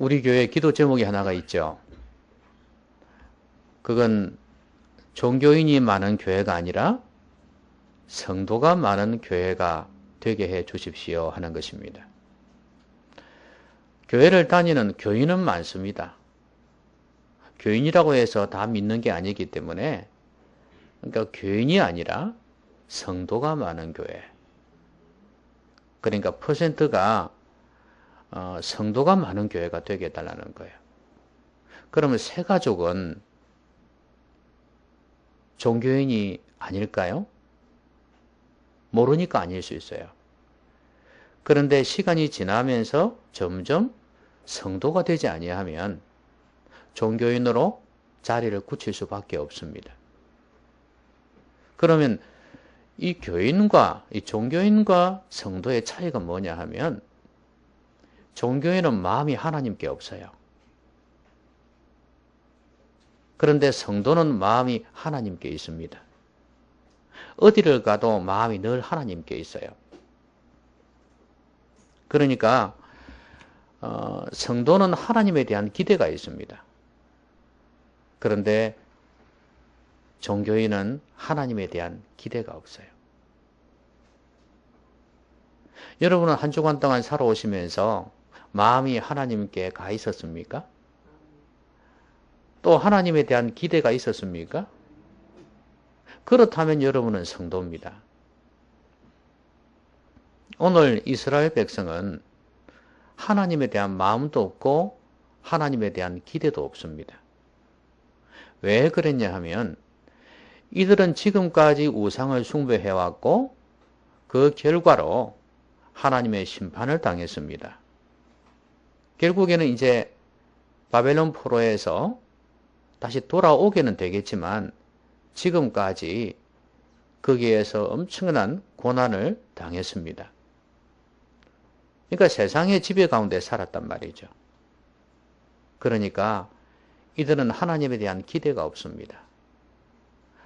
우리 교회 기도 제목이 하나가 있죠. 그건 종교인이 많은 교회가 아니라 성도가 많은 교회가 되게 해 주십시오 하는 것입니다. 교회를 다니는 교인은 많습니다. 교인이라고 해서 다 믿는 게 아니기 때문에, 그러니까 교인이 아니라 성도가 많은 교회. 그러니까 퍼센트가 성도가 많은 교회가 되게 해달라는 거예요. 그러면 새 가족은 종교인이 아닐까요? 모르니까 아닐 수 있어요. 그런데 시간이 지나면서 점점 성도가 되지 아니하면 종교인으로 자리를 굳힐 수밖에 없습니다. 그러면 이 교인과 이 종교인과 성도의 차이가 뭐냐 하면, 종교인은 마음이 하나님께 없어요. 그런데 성도는 마음이 하나님께 있습니다. 어디를 가도 마음이 늘 하나님께 있어요. 그러니까 성도는 하나님에 대한 기대가 있습니다. 그런데 종교인은 하나님에 대한 기대가 없어요. 여러분은 한 주간 동안 살아오시면서 마음이 하나님께 가 있었습니까? 또 하나님에 대한 기대가 있었습니까? 그렇다면 여러분은 성도입니다. 오늘 이스라엘 백성은 하나님에 대한 마음도 없고 하나님에 대한 기대도 없습니다. 왜 그랬냐 하면, 이들은 지금까지 우상을 숭배해왔고 그 결과로 하나님의 심판을 당했습니다. 결국에는 이제 바벨론 포로에서 다시 돌아오게는 되겠지만 지금까지 거기에서 엄청난 고난을 당했습니다. 그러니까 세상의 지배 가운데 살았단 말이죠. 그러니까 이들은 하나님에 대한 기대가 없습니다.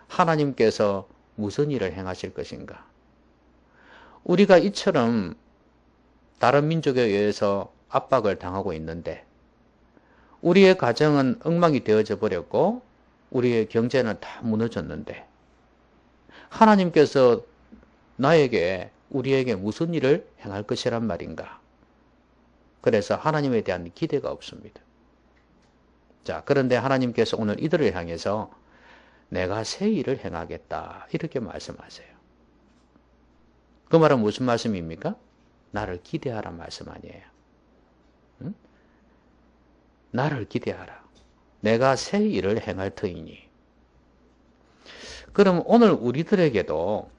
하나님께서 무슨 일을 행하실 것인가? 우리가 이처럼 다른 민족에 의해서 압박을 당하고 있는데, 우리의 가정은 엉망이 되어져 버렸고 우리의 경제는 다 무너졌는데, 하나님께서 우리에게 무슨 일을 행할 것이란 말인가? 그래서 하나님에 대한 기대가 없습니다. 자, 그런데 하나님께서 오늘 이들을 향해서 내가 새 일을 행하겠다 이렇게 말씀하세요. 그 말은 무슨 말씀입니까? 나를 기대하란 말씀 아니에요. 응? 나를 기대하라. 내가 새 일을 행할 터이니. 그럼 오늘 우리들에게도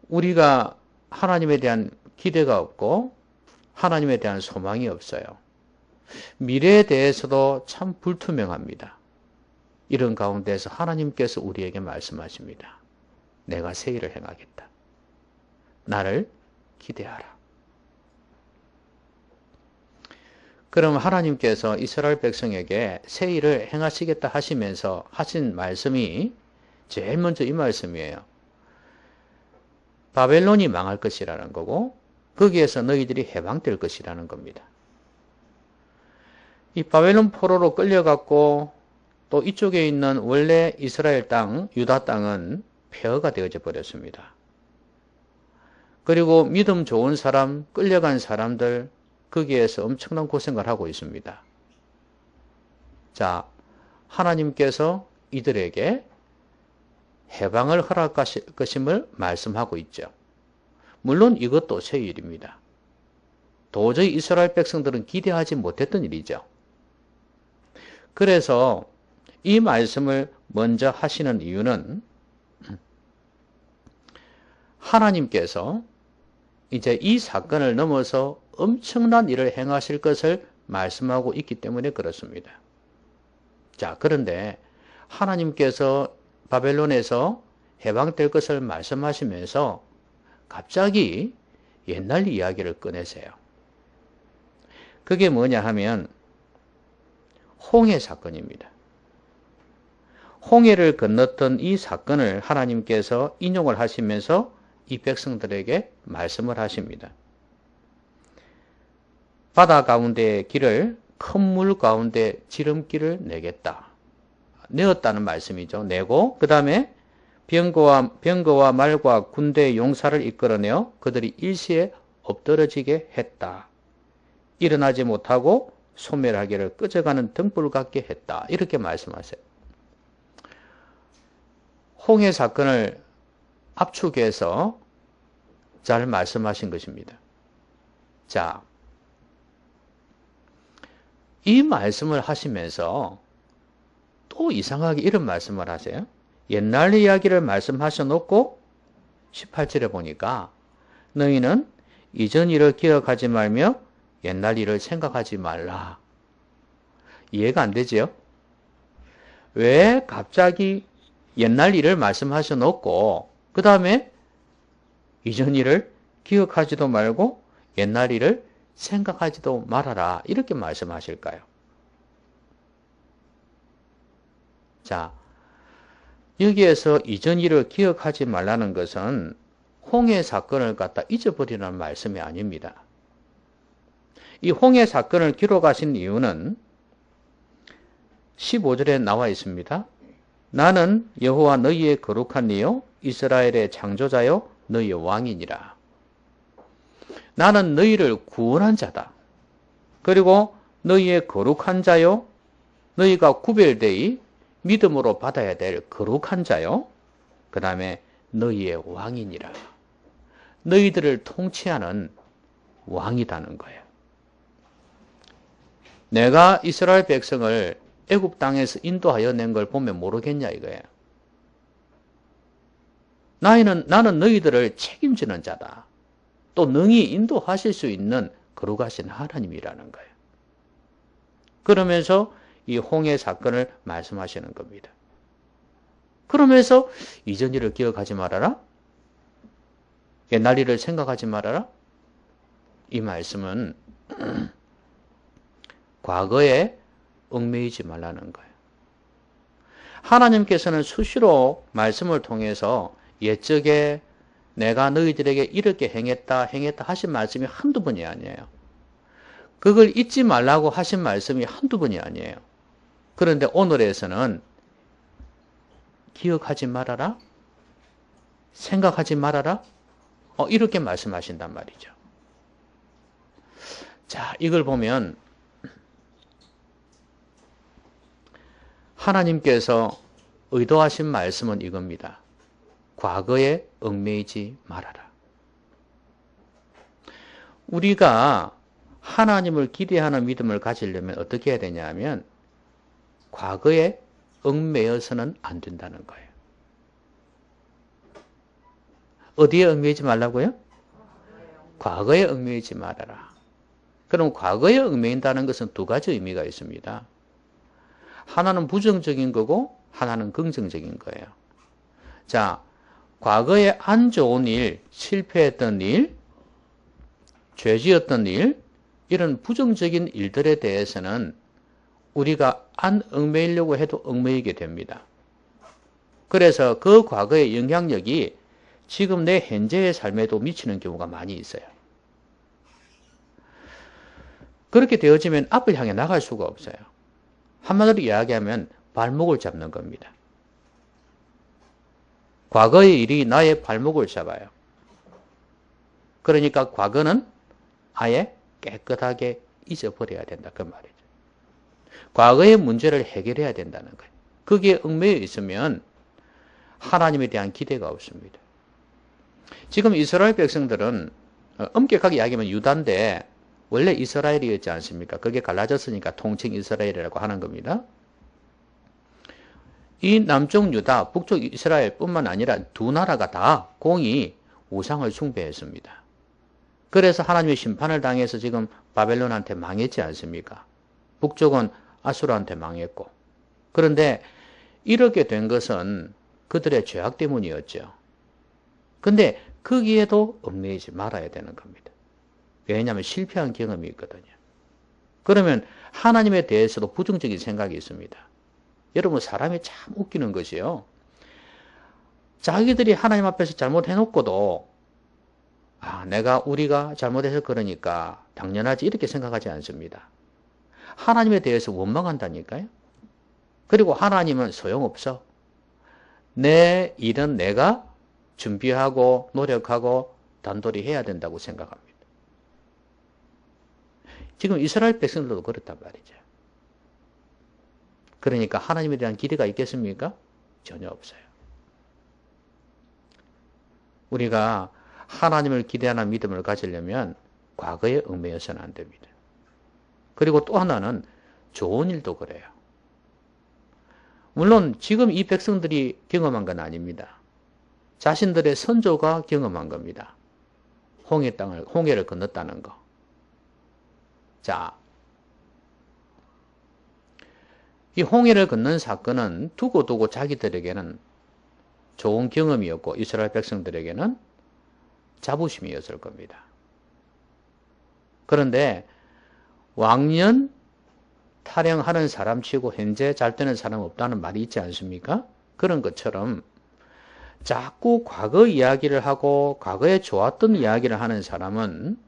우리가 하나님에 대한 기대가 없고 하나님에 대한 소망이 없어요. 미래에 대해서도 참 불투명합니다. 이런 가운데서 하나님께서 우리에게 말씀하십니다. 내가 새 일을 행하겠다. 나를 기대하라. 그럼 하나님께서 이스라엘 백성에게 새 일을 행하시겠다 하시면서 하신 말씀이 제일 먼저 이 말씀이에요. 바벨론이 망할 것이라는 거고 거기에서 너희들이 해방될 것이라는 겁니다. 이 바벨론 포로로 끌려갔고 또 이쪽에 있는 원래 이스라엘 땅, 유다 땅은 폐허가 되어져 버렸습니다. 그리고 믿음 좋은 사람, 끌려간 사람들, 거기에서 엄청난 고생을 하고 있습니다. 자, 하나님께서 이들에게 해방을 허락하실 것임을 말씀하고 있죠. 물론 이것도 새 일입니다. 도저히 이스라엘 백성들은 기대하지 못했던 일이죠. 그래서 이 말씀을 먼저 하시는 이유는 하나님께서 이제 이 사건을 넘어서 엄청난 일을 행하실 것을 말씀하고 있기 때문에 그렇습니다. 자, 그런데 하나님께서 바벨론에서 해방될 것을 말씀하시면서 갑자기 옛날 이야기를 꺼내세요. 그게 뭐냐 하면 홍해 사건입니다. 홍해를 건넜던 이 사건을 하나님께서 인용을 하시면서 이 백성들에게 말씀을 하십니다. 바다 가운데 길을 큰 물 가운데 지름길을 내겠다. 내었다는 말씀이죠. 내고 그 다음에 병거와 말과 군대의 용사를 이끌어내어 그들이 일시에 엎드러지게 했다. 일어나지 못하고 소멸하기를 끄져가는 등불 같게 했다. 이렇게 말씀하세요. 홍해 사건을 압축해서 잘 말씀하신 것입니다. 자, 이 말씀을 하시면서 또 이상하게 이런 말씀을 하세요. 옛날 이야기를 말씀하셔 놓고 18절에 보니까 너희는 이전 일을 기억하지 말며 옛날 일을 생각하지 말라. 이해가 안 되지요? 왜 갑자기 옛날 일을 말씀하셔 놓고 그 다음에 이전 일을 기억하지도 말고 옛날 일을 생각하지도 말아라 이렇게 말씀하실까요? 자, 여기에서 이전 일을 기억하지 말라는 것은 홍해 사건을 갖다 잊어버리라는 말씀이 아닙니다. 이 홍해 사건을 기록하신 이유는 15절에 나와 있습니다. 나는 여호와 너희의 거룩한 이요 이스라엘의 창조자요 너희의 왕이니라. 나는 너희를 구원한 자다. 그리고 너희의 거룩한 자요 너희가 구별되이 믿음으로 받아야 될 거룩한 자요 그 다음에 너희의 왕이니라. 너희들을 통치하는 왕이라는 거예요. 내가 이스라엘 백성을 애굽 땅에서 인도하여 낸 걸 보면 모르겠냐 이거예요. 나는 너희들을 책임지는 자다. 또 능히 인도하실 수 있는 거룩하신 하나님이라는 거예요. 그러면서 이 홍해 사건을 말씀하시는 겁니다. 그러면서 이전 일을 기억하지 말아라. 옛날 일을 생각하지 말아라. 이 말씀은 과거에 얽매이지 말라는 거예요. 하나님께서는 수시로 말씀을 통해서 옛적에 내가 너희들에게 이렇게 행했다 하신 말씀이 한두 번이 아니에요. 그걸 잊지 말라고 하신 말씀이 한두 번이 아니에요. 그런데 오늘에서는 기억하지 말아라, 생각하지 말아라, 이렇게 말씀하신단 말이죠. 자, 이걸 보면 하나님께서 의도하신 말씀은 이겁니다. 과거에 얽매이지 말아라. 우리가 하나님을 기대하는 믿음을 가지려면 어떻게 해야 되냐 하면 과거에 얽매여서는 안 된다는 거예요. 어디에 얽매이지 말라고요? 과거에 얽매이지 말아라. 그럼 과거에 얽매인다는 것은 두 가지 의미가 있습니다. 하나는 부정적인 거고 하나는 긍정적인 거예요. 자, 과거에 안 좋은 일, 실패했던 일, 죄지었던 일, 이런 부정적인 일들에 대해서는 우리가 안 얽매이려고 해도 얽매이게 됩니다. 그래서 그 과거의 영향력이 지금 내 현재의 삶에도 미치는 경우가 많이 있어요. 그렇게 되어지면 앞을 향해 나갈 수가 없어요. 한마디로 이야기하면 발목을 잡는 겁니다. 과거의 일이 나의 발목을 잡아요. 그러니까 과거는 아예 깨끗하게 잊어버려야 된다. 그 말이죠. 과거의 문제를 해결해야 된다는 거예요. 거기에 얽매여 있으면 하나님에 대한 기대가 없습니다. 지금 이스라엘 백성들은 엄격하게 이야기하면 유다인데 원래 이스라엘이었지 않습니까? 그게 갈라졌으니까 통칭 이스라엘이라고 하는 겁니다. 이 남쪽 유다, 북쪽 이스라엘뿐만 아니라 두 나라가 다 공히 우상을 숭배했습니다. 그래서 하나님의 심판을 당해서 지금 바벨론한테 망했지 않습니까? 북쪽은 아수르한테 망했고. 그런데 이렇게 된 것은 그들의 죄악 때문이었죠. 근데 거기에도 얽매이지 말아야 되는 겁니다. 왜냐하면 실패한 경험이 있거든요. 그러면 하나님에 대해서도 부정적인 생각이 있습니다. 여러분, 사람이 참 웃기는 것이요. 자기들이 하나님 앞에서 잘못해놓고도 우리가 잘못해서 그러니까 당연하지 이렇게 생각하지 않습니다. 하나님에 대해서 원망한다니까요. 그리고 하나님은 소용없어. 내 일은 내가 준비하고 노력하고 단돌이 해야 된다고 생각합니다. 지금 이스라엘 백성들도 그렇단 말이죠. 그러니까 하나님에 대한 기대가 있겠습니까? 전혀 없어요. 우리가 하나님을 기대하는 믿음을 가지려면 과거에 얽매여서는 안 됩니다. 그리고 또 하나는 좋은 일도 그래요. 물론 지금 이 백성들이 경험한 건 아닙니다. 자신들의 선조가 경험한 겁니다. 홍해를 건넜다는 거. 자, 이 홍해를 건넌 사건은 두고두고 자기들에게는 좋은 경험이었고 이스라엘 백성들에게는 자부심이었을 겁니다. 그런데 왕년 타령하는 사람치고 현재 잘 되는 사람 없다는 말이 있지 않습니까? 그런 것처럼 자꾸 과거 이야기를 하고 과거에 좋았던 이야기를 하는 사람은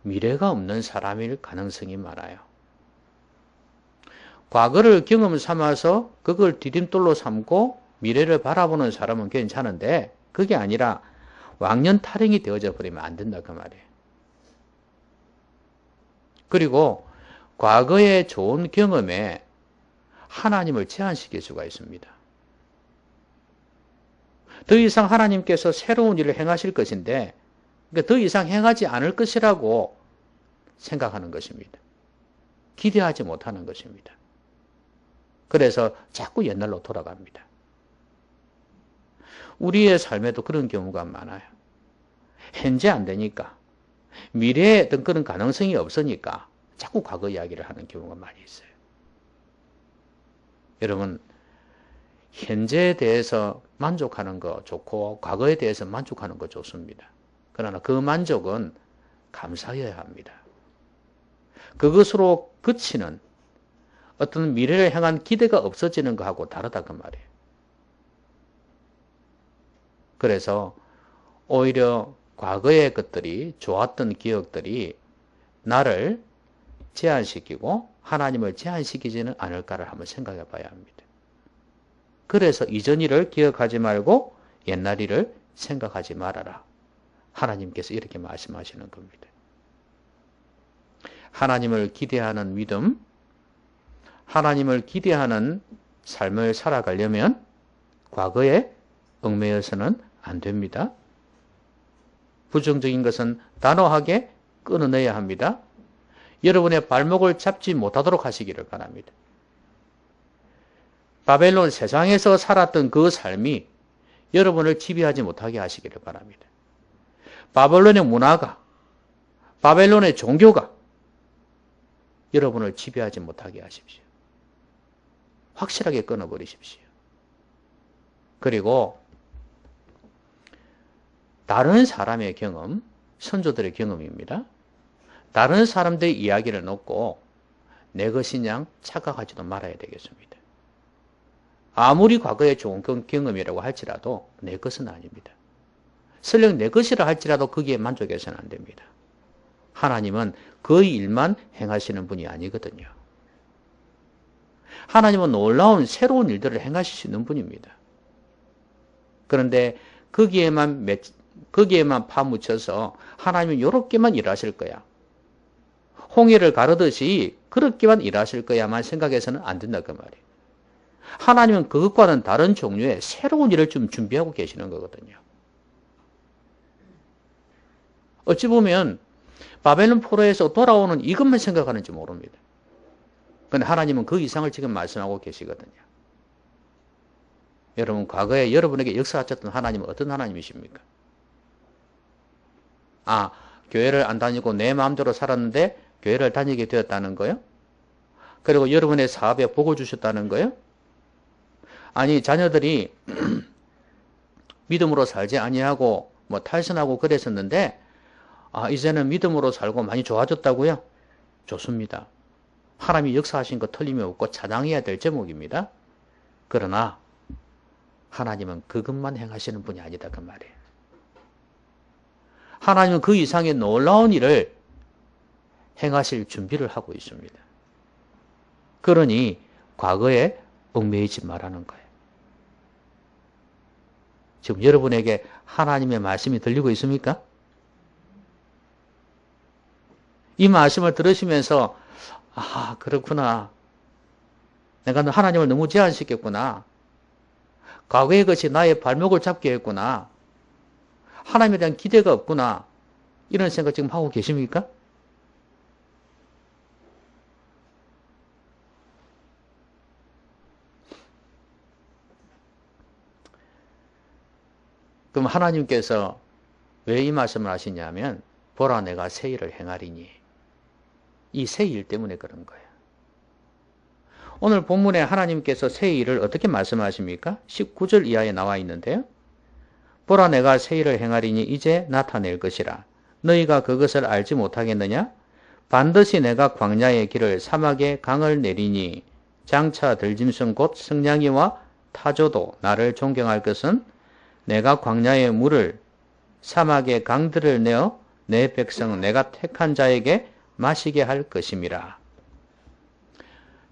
미래가 없는 사람일 가능성이 많아요. 과거를 경험 삼아서 그걸 디딤돌로 삼고 미래를 바라보는 사람은 괜찮은데 그게 아니라 왕년 타령이 되어져 버리면 안 된다 그 말이에요. 그리고 과거의 좋은 경험에 하나님을 제한시킬 수가 있습니다. 더 이상 하나님께서 새로운 일을 행하실 것인데 더 이상 행하지 않을 것이라고 생각하는 것입니다. 기대하지 못하는 것입니다. 그래서 자꾸 옛날로 돌아갑니다. 우리의 삶에도 그런 경우가 많아요. 현재 안 되니까 미래에 어떤 그런 가능성이 없으니까 자꾸 과거 이야기를 하는 경우가 많이 있어요. 여러분, 현재에 대해서 만족하는 거 좋고 과거에 대해서 만족하는 거 좋습니다. 그러나 그 만족은 감사해야 합니다. 그것으로 그치는 어떤 미래를 향한 기대가 없어지는 것하고 다르다 그 말이에요. 그래서 오히려 과거의 것들이 좋았던 기억들이 나를 제한시키고 하나님을 제한시키지는 않을까를 한번 생각해 봐야 합니다. 그래서 이전 일을 기억하지 말고 옛날 일을 생각하지 말아라. 하나님께서 이렇게 말씀하시는 겁니다. 하나님을 기대하는 믿음, 하나님을 기대하는 삶을 살아가려면 과거에 얽매여서는 안 됩니다. 부정적인 것은 단호하게 끊어내야 합니다. 여러분의 발목을 잡지 못하도록 하시기를 바랍니다. 바벨론 세상에서 살았던 그 삶이 여러분을 지배하지 못하게 하시기를 바랍니다. 바벨론의 문화가, 바벨론의 종교가 여러분을 지배하지 못하게 하십시오. 확실하게 끊어버리십시오. 그리고 다른 사람의 경험, 선조들의 경험입니다. 다른 사람들의 이야기를 놓고 내 것이냐 착각하지도 말아야 되겠습니다. 아무리 과거에 좋은 경험이라고 할지라도 내 것은 아닙니다. 설령 내 것이라 할지라도 거기에 만족해서는 안 됩니다. 하나님은 그 일만 행하시는 분이 아니거든요. 하나님은 놀라운 새로운 일들을 행하실 수 있는 분입니다. 그런데 거기에만 파묻혀서 하나님은 이렇게만 일하실 거야. 홍해를 가르듯이 그렇게만 일하실 거야만 생각해서는 안 된다 그 말이에요. 하나님은 그것과는 다른 종류의 새로운 일을 좀 준비하고 계시는 거거든요. 어찌 보면 바벨론 포로에서 돌아오는 이것만 생각하는지 모릅니다. 그런데 하나님은 그 이상을 지금 말씀하고 계시거든요. 여러분, 과거에 여러분에게 역사하셨던 하나님은 어떤 하나님이십니까? 교회를 안 다니고 내 마음대로 살았는데 교회를 다니게 되었다는 거요? 그리고 여러분의 사업에 복을 주셨다는 거요? 아니, 자녀들이 믿음으로 살지 아니하고 탈선하고 그랬었는데 이제는 믿음으로 살고 많이 좋아졌다고요? 좋습니다. 하나님이 역사하신 거 틀림없고 찬양해야 될 제목입니다. 그러나 하나님은 그것만 행하시는 분이 아니다 그 말이에요. 하나님은 그 이상의 놀라운 일을 행하실 준비를 하고 있습니다. 그러니 과거에 얽매이지 말라는 거예요. 지금 여러분에게 하나님의 말씀이 들리고 있습니까? 이 말씀을 들으시면서 아, 그렇구나. 내가 하나님을 너무 제한시켰구나. 과거의 것이 나의 발목을 잡게 했구나. 하나님에 대한 기대가 없구나. 이런 생각 지금 하고 계십니까? 그럼 하나님께서 왜 이 말씀을 하시냐면 보라 내가 새 일을 행하리니 이 새 일 때문에 그런 거예요. 오늘 본문에 하나님께서 새 일을 어떻게 말씀하십니까? 19절 이하에 나와 있는데요. 보라 내가 새 일을 행하리니 이제 나타낼 것이라. 너희가 그것을 알지 못하겠느냐? 반드시 내가 광야의 길을 사막에 강을 내리니 장차 들짐승 곧 승냥이와 타조도 나를 존경할 것은 내가 광야의 물을 사막의 강들을 내어 내 백성 내가 택한 자에게 마시게 할 것임이라.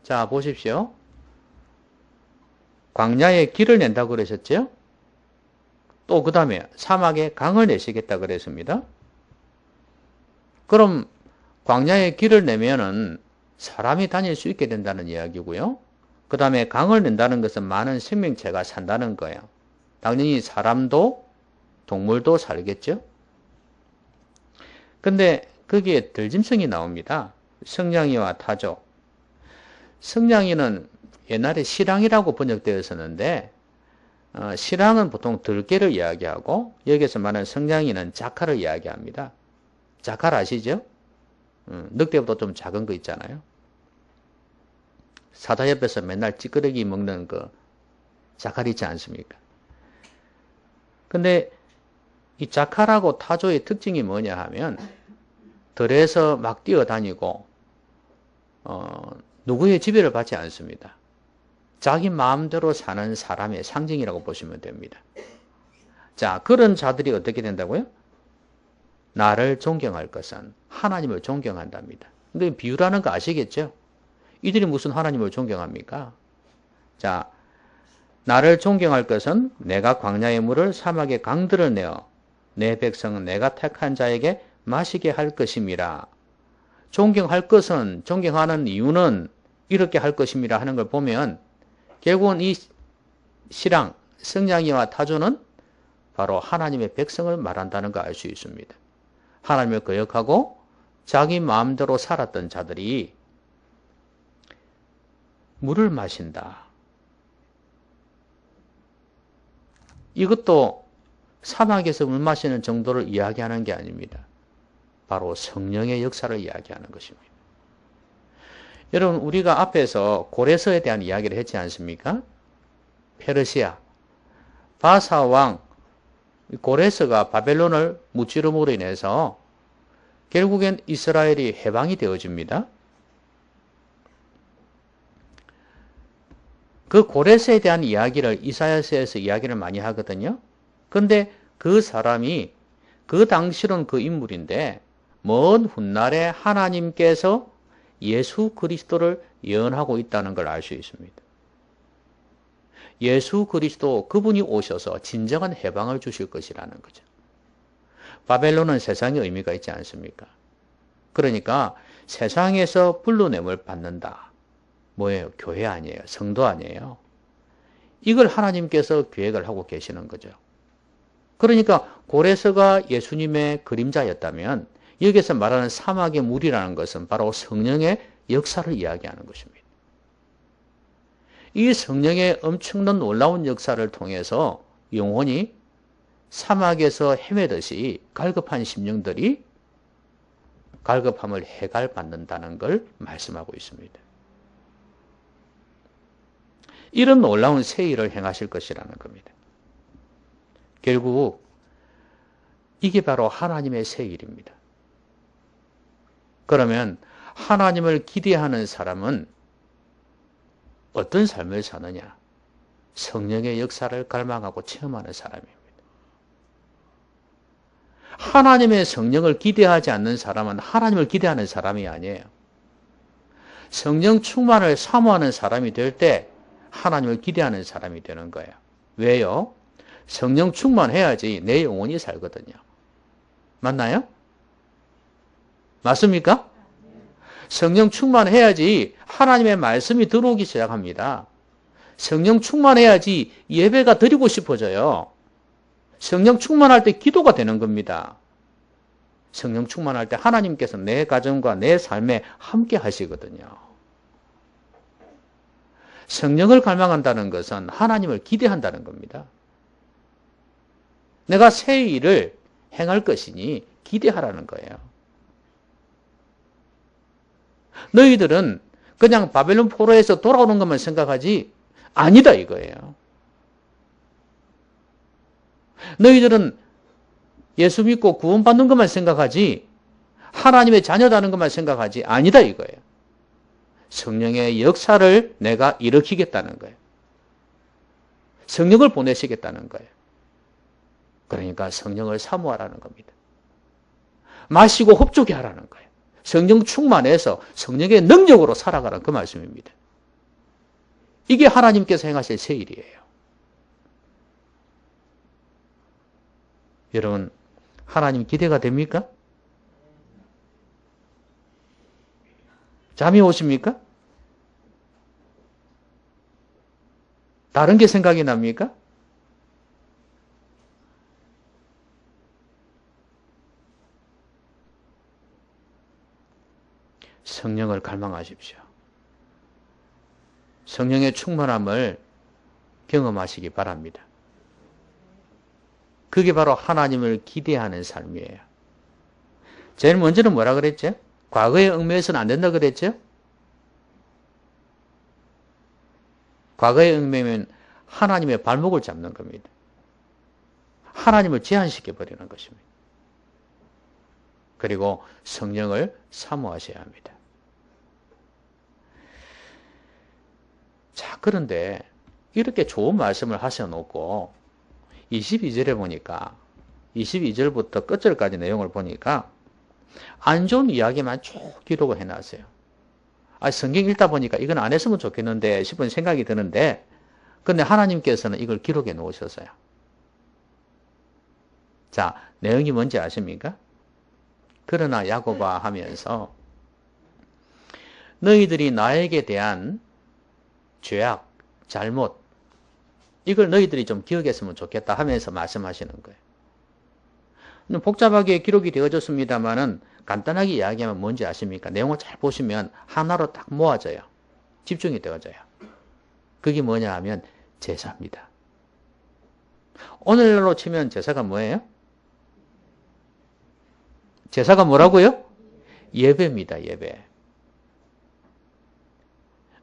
자, 보십시오. 광야의 길을 낸다고 그러셨죠? 또 그 다음에 사막에 강을 내시겠다 그랬습니다. 그럼 광야의 길을 내면은 사람이 다닐 수 있게 된다는 이야기고요. 그 다음에 강을 낸다는 것은 많은 생명체가 산다는 거예요. 당연히 사람도 동물도 살겠죠. 근데 거기에 들짐승이 나옵니다. 승냥이와 타조. 승냥이는 옛날에 시랑이라고 번역되었었는데 시랑은 보통 들개를 이야기하고 여기서 말하는 승냥이는 자카를 이야기합니다. 자칼 아시죠? 늑대보다 좀 작은 거 있잖아요. 사다 옆에서 맨날 찌끄러기 먹는 그 자칼 있지 않습니까? 근데 이 자칼하고 타조의 특징이 뭐냐 하면 들에서 막 뛰어다니고 누구의 지배를 받지 않습니다. 자기 마음대로 사는 사람의 상징이라고 보시면 됩니다. 자, 그런 자들이 어떻게 된다고요? 나를 존경할 것은 하나님을 존경한답니다. 근데 비유라는 거 아시겠죠? 이들이 무슨 하나님을 존경합니까? 자, 나를 존경할 것은 내가 광야의 물을 사막의 강들을 내어 내 백성은 내가 택한 자에게 마시게 할 것임이라. 존경할 것은, 존경하는 이유는 이렇게 할 것임이라 하는 걸 보면 결국은 이 시랑, 승냥이와 타조는 바로 하나님의 백성을 말한다는 걸 알 수 있습니다. 하나님을 거역하고 자기 마음대로 살았던 자들이 물을 마신다. 이것도 사막에서 물 마시는 정도를 이야기하는 게 아닙니다. 바로 성령의 역사를 이야기하는 것입니다. 여러분, 우리가 앞에서 고레스에 대한 이야기를 했지 않습니까? 페르시아, 바사 왕 고레스가 바벨론을 무찌름으로 인해서 결국엔 이스라엘이 해방이 되어집니다. 그 고레스에 대한 이야기를 이사야서에서 이야기를 많이 하거든요. 근데 그 사람이 그 당시로는 그 인물인데 먼 훗날에 하나님께서 예수 그리스도를 예언하고 있다는 걸 알 수 있습니다. 예수 그리스도 그분이 오셔서 진정한 해방을 주실 것이라는 거죠. 바벨론은 세상의 의미가 있지 않습니까? 그러니까 세상에서 불러냄을 받는다. 뭐예요? 교회 아니에요. 성도 아니에요. 이걸 하나님께서 계획을 하고 계시는 거죠. 그러니까 고레스가 예수님의 그림자였다면 여기서 말하는 사막의 물이라는 것은 바로 성령의 역사를 이야기하는 것입니다. 이 성령의 엄청난 놀라운 역사를 통해서 영혼이 사막에서 헤매듯이 갈급한 심령들이 갈급함을 해갈받는다는 걸 말씀하고 있습니다. 이런 놀라운 새 일을 행하실 것이라는 겁니다. 결국 이게 바로 하나님의 새 일입니다. 그러면 하나님을 기대하는 사람은 어떤 삶을 사느냐? 성령의 역사를 갈망하고 체험하는 사람입니다. 하나님의 성령을 기대하지 않는 사람은 하나님을 기대하는 사람이 아니에요. 성령 충만을 사모하는 사람이 될 때 하나님을 기대하는 사람이 되는 거예요. 왜요? 성령 충만해야지 내 영혼이 살거든요. 맞나요? 맞습니까? 성령 충만해야지 하나님의 말씀이 들어오기 시작합니다. 성령 충만해야지 예배가 드리고 싶어져요. 성령 충만할 때 기도가 되는 겁니다. 성령 충만할 때 하나님께서 내 가정과 내 삶에 함께 하시거든요. 성령을 갈망한다는 것은 하나님을 기대한다는 겁니다. 내가 새 일을 행할 것이니 기대하라는 거예요. 너희들은 그냥 바벨론 포로에서 돌아오는 것만 생각하지 아니다 이거예요. 너희들은 예수 믿고 구원받는 것만 생각하지 하나님의 자녀다는 것만 생각하지 아니다 이거예요. 성령의 역사를 내가 일으키겠다는 거예요. 성령을 보내시겠다는 거예요. 그러니까 성령을 사모하라는 겁니다. 마시고 흡족해 하라는 거예요. 성령 충만해서 성령의 능력으로 살아가라는 그 말씀입니다. 이게 하나님께서 행하실 새 일이에요. 여러분, 하나님 기대가 됩니까? 잠이 오십니까? 다른 게 생각이 납니까? 성령을 갈망하십시오. 성령의 충만함을 경험하시기 바랍니다. 그게 바로 하나님을 기대하는 삶이에요. 제일 먼저는 뭐라 그랬죠? 과거에 얽매여서는 안 된다 그랬죠? 과거에 얽매면 하나님의 발목을 잡는 겁니다. 하나님을 제한시켜 버리는 것입니다. 그리고 성령을 사모하셔야 합니다. 자, 그런데 이렇게 좋은 말씀을 하셔놓고 22절에 보니까 22절부터 끝절까지 내용을 보니까 안 좋은 이야기만 쭉 기록을 해놨어요. 성경 읽다 보니까 이건 안 했으면 좋겠는데 싶은 생각이 드는데 근데 하나님께서는 이걸 기록해 놓으셨어요. 자, 내용이 뭔지 아십니까? 그러나 야고보아 하면서 너희들이 나에게 대한 죄악, 잘못 이걸 너희들이 좀 기억했으면 좋겠다 하면서 말씀하시는 거예요. 복잡하게 기록이 되어졌습니다만은 간단하게 이야기하면 뭔지 아십니까? 내용을 잘 보시면 하나로 딱 모아져요. 집중이 되어져요. 그게 뭐냐 하면 제사입니다. 오늘날로 치면 제사가 뭐예요? 제사가 뭐라고요? 예배입니다. 예배.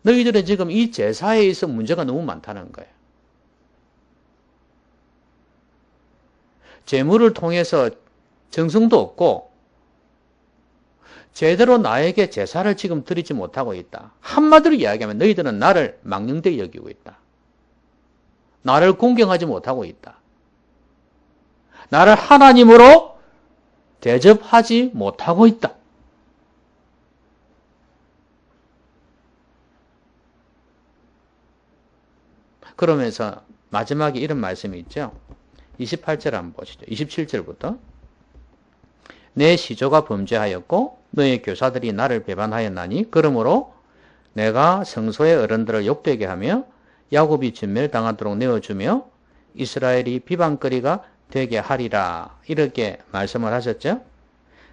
너희들은 지금 이 제사에 있어 문제가 너무 많다는 거예요. 제물을 통해서 정성도 없고 제대로 나에게 제사를 지금 드리지 못하고 있다. 한마디로 이야기하면 너희들은 나를 망령되이 여기고 있다. 나를 공경하지 못하고 있다. 나를 하나님으로 대접하지 못하고 있다. 그러면서 마지막에 이런 말씀이 있죠. 28절 한번 보시죠. 27절부터 내 시조가 범죄하였고 너의 교사들이 나를 배반하였나니 그러므로 내가 성소의 어른들을 욕되게 하며 야곱이 진멸당하도록 내어주며 이스라엘이 비방거리가 되게 하리라 이렇게 말씀을 하셨죠.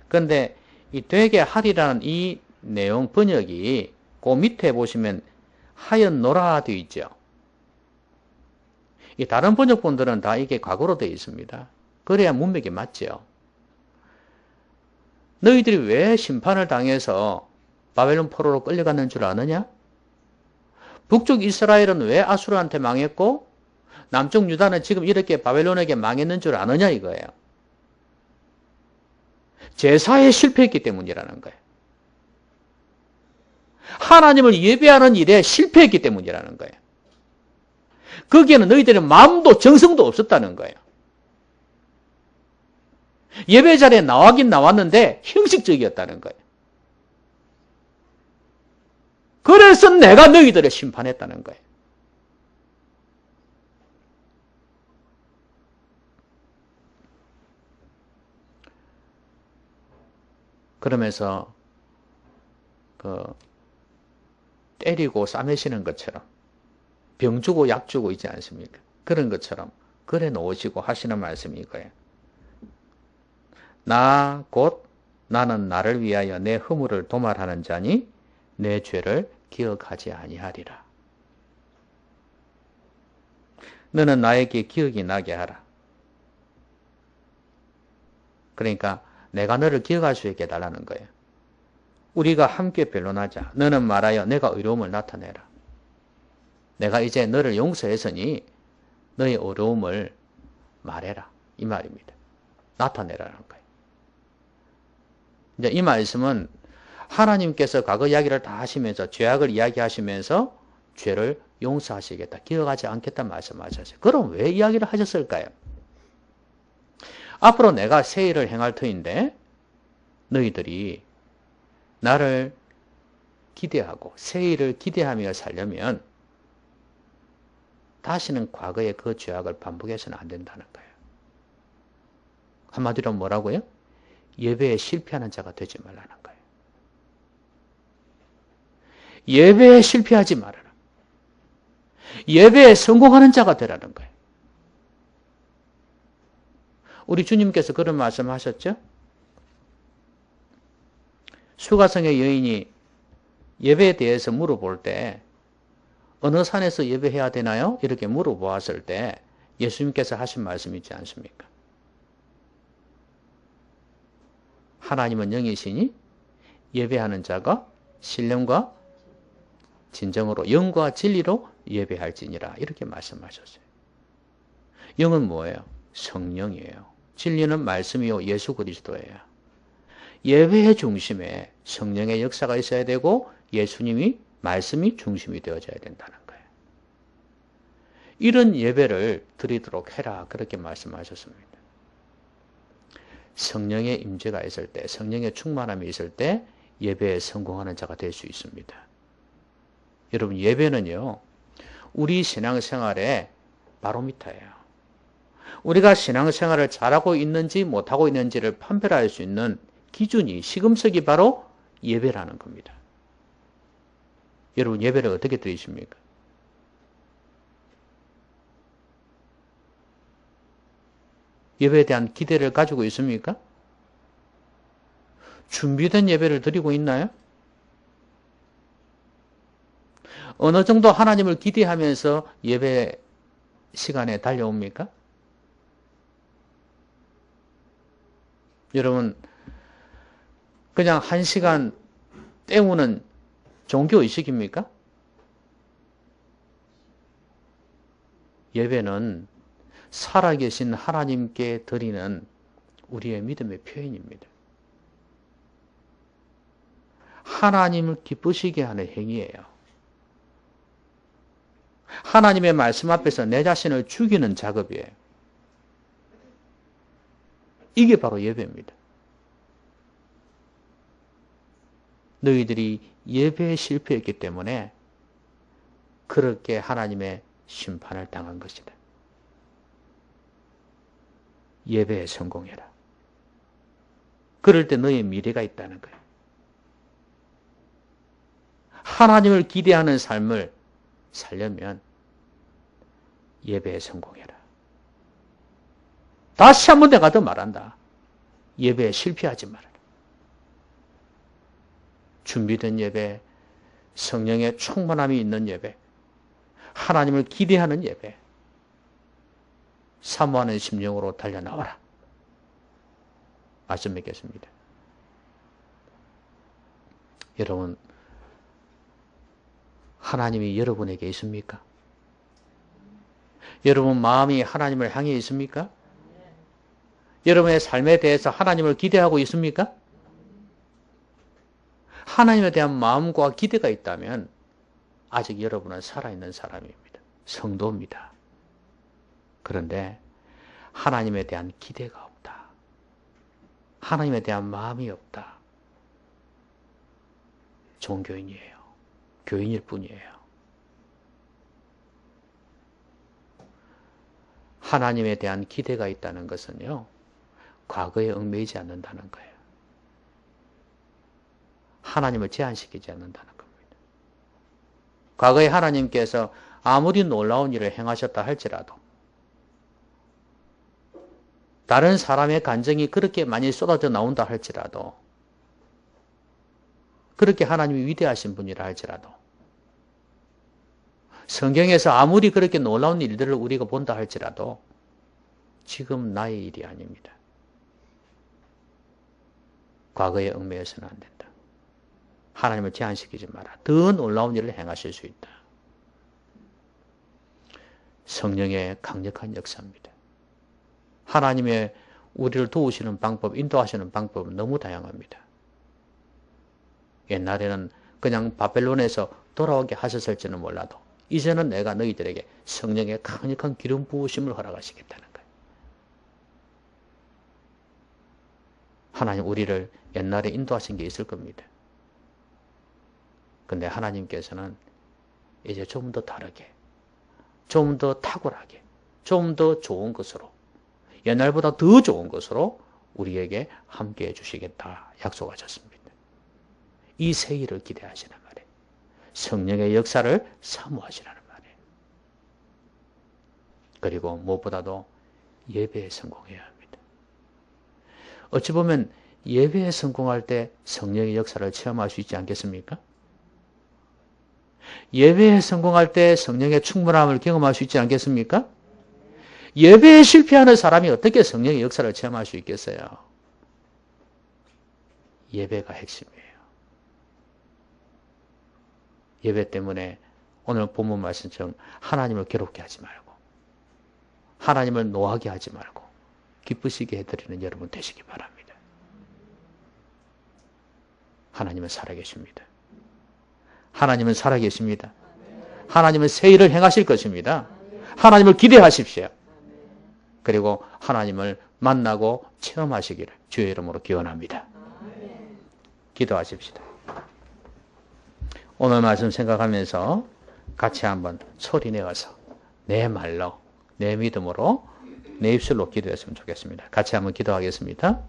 그런데 이 되게 하리라는 이 내용 번역이 그 밑에 보시면 하였노라 되어 있죠. 이 다른 번역본들은 다 이게 과거로 되어 있습니다. 그래야 문맥이 맞죠. 너희들이 왜 심판을 당해서 바벨론 포로로 끌려갔는 줄 아느냐? 북쪽 이스라엘은 왜 아수르한테 망했고 남쪽 유다는 지금 이렇게 바벨론에게 망했는 줄 아느냐 이거예요. 제사에 실패했기 때문이라는 거예요. 하나님을 예배하는 일에 실패했기 때문이라는 거예요. 거기에는 너희들의 마음도 정성도 없었다는 거예요. 예배 자리에 나가긴 나왔는데 형식적이었다는 거예요. 그래서 내가 너희들을 심판했다는 거예요. 그러면서 때리고 싸매시는 것처럼 병 주고 약 주고 있지 않습니까? 그런 것처럼 그래 놓으시고 하시는 말씀이 이거예요. 나 곧 나는 나를 위하여 내 허물을 도말하는 자니 내 죄를 기억하지 아니하리라. 너는 나에게 기억이 나게 하라. 그러니까 내가 너를 기억할 수 있게 해달라는 거예요. 우리가 함께 변론하자. 너는 말하여 내가 의로움을 나타내라. 내가 이제 너를 용서했으니 너의 어려움을 말해라. 이 말입니다. 나타내라는 거예요. 이제 이 말씀은 하나님께서 과거 이야기를 다 하시면서 죄악을 이야기하시면서 죄를 용서하시겠다. 기억하지 않겠다 말씀하셨어요. 그럼 왜 이야기를 하셨을까요? 앞으로 내가 새 일을 행할 터인데 너희들이 나를 기대하고 새 일을 기대하며 살려면 다시는 과거의 그 죄악을 반복해서는 안 된다는 거예요. 한마디로 뭐라고요? 예배에 실패하는 자가 되지 말라는 거예요. 예배에 실패하지 말아라. 예배에 성공하는 자가 되라는 거예요. 우리 주님께서 그런 말씀하셨죠? 수가성의 여인이 예배에 대해서 물어볼 때 어느 산에서 예배해야 되나요? 이렇게 물어보았을 때 예수님께서 하신 말씀이 있지 않습니까? 하나님은 영이시니 예배하는 자가 신령과 진정으로 영과 진리로 예배할지니라 이렇게 말씀하셨어요. 영은 뭐예요? 성령이에요. 진리는 말씀이요 예수 그리스도예요. 예배의 중심에 성령의 역사가 있어야 되고 예수님이 말씀이 중심이 되어져야 된다는 거예요. 이런 예배를 드리도록 해라 그렇게 말씀하셨습니다. 성령의 임재가 있을 때 성령의 충만함이 있을 때 예배에 성공하는 자가 될 수 있습니다. 여러분 예배는요 우리 신앙생활의 바로미터예요. 우리가 신앙생활을 잘하고 있는지 못하고 있는지를 판별할 수 있는 기준이 시금석이 바로 예배라는 겁니다. 여러분 예배를 어떻게 드리십니까? 예배에 대한 기대를 가지고 있습니까? 준비된 예배를 드리고 있나요? 어느 정도 하나님을 기대하면서 예배 시간에 달려옵니까? 여러분 그냥 1시간 때우는 종교의식입니까? 예배는 살아계신 하나님께 드리는 우리의 믿음의 표현입니다. 하나님을 기쁘시게 하는 행위예요. 하나님의 말씀 앞에서 내 자신을 죽이는 작업이에요. 이게 바로 예배입니다. 너희들이 예배에 실패했기 때문에 그렇게 하나님의 심판을 당한 것이다. 예배에 성공해라. 그럴 때 너의 미래가 있다는 거예요. 하나님을 기대하는 삶을 살려면 예배에 성공해라. 다시 한번 내가 더 말한다. 예배에 실패하지 말아라. 준비된 예배, 성령의 충만함이 있는 예배, 하나님을 기대하는 예배, 사모하는 심령으로 달려나와라. 말씀 맺겠습니다. 여러분, 하나님이 여러분에게 있습니까? 여러분 마음이 하나님을 향해 있습니까? 여러분의 삶에 대해서 하나님을 기대하고 있습니까? 하나님에 대한 마음과 기대가 있다면 아직 여러분은 살아있는 사람입니다. 성도입니다. 그런데 하나님에 대한 기대가 없다. 하나님에 대한 마음이 없다. 종교인이에요. 교인일 뿐이에요. 하나님에 대한 기대가 있다는 것은요, 과거에 얽매이지 않는다는 거예요. 하나님을 제한시키지 않는다는 겁니다. 과거에 하나님께서 아무리 놀라운 일을 행하셨다 할지라도 다른 사람의 감정이 그렇게 많이 쏟아져 나온다 할지라도 그렇게 하나님이 위대하신 분이라 할지라도 성경에서 아무리 그렇게 놀라운 일들을 우리가 본다 할지라도 지금 나의 일이 아닙니다. 과거에 얽매여서는 안 된다. 하나님을 제한시키지 마라. 더 놀라운 일을 행하실 수 있다. 성령의 강력한 역사입니다. 하나님의 우리를 도우시는 방법, 인도하시는 방법은 너무 다양합니다. 옛날에는 그냥 바벨론에서 돌아오게 하셨을지는 몰라도 이제는 내가 너희들에게 성령의 강력한 기름 부으심을 허락하시겠다는 거예요. 하나님 우리를 옛날에 인도하신 게 있을 겁니다. 근데 하나님께서는 이제 좀 더 다르게, 좀 더 탁월하게, 좀 더 좋은 것으로, 옛날보다 더 좋은 것으로 우리에게 함께 해주시겠다 약속하셨습니다. 이 새 일을 기대하시는 말이에요. 성령의 역사를 사모하시라는 말이에요. 그리고 무엇보다도 예배에 성공해야 합니다. 어찌 보면 예배에 성공할 때 성령의 역사를 체험할 수 있지 않겠습니까? 예배에 성공할 때 성령의 충만함을 경험할 수 있지 않겠습니까? 예배에 실패하는 사람이 어떻게 성령의 역사를 체험할 수 있겠어요? 예배가 핵심이에요. 예배 때문에 오늘 본문 말씀처럼 하나님을 괴롭게 하지 말고 하나님을 노하게 하지 말고 기쁘시게 해드리는 여러분 되시기 바랍니다. 하나님은 살아계십니다. 하나님은 살아계십니다. 하나님은 새 일을 행하실 것입니다. 하나님을 기대하십시오. 그리고 하나님을 만나고 체험하시기를 주의 이름으로 기원합니다. 기도하십시다. 오늘 말씀 생각하면서 같이 한번 소리 내어서 내 말로, 내 믿음으로, 내 입술로 기도했으면 좋겠습니다. 같이 한번 기도하겠습니다.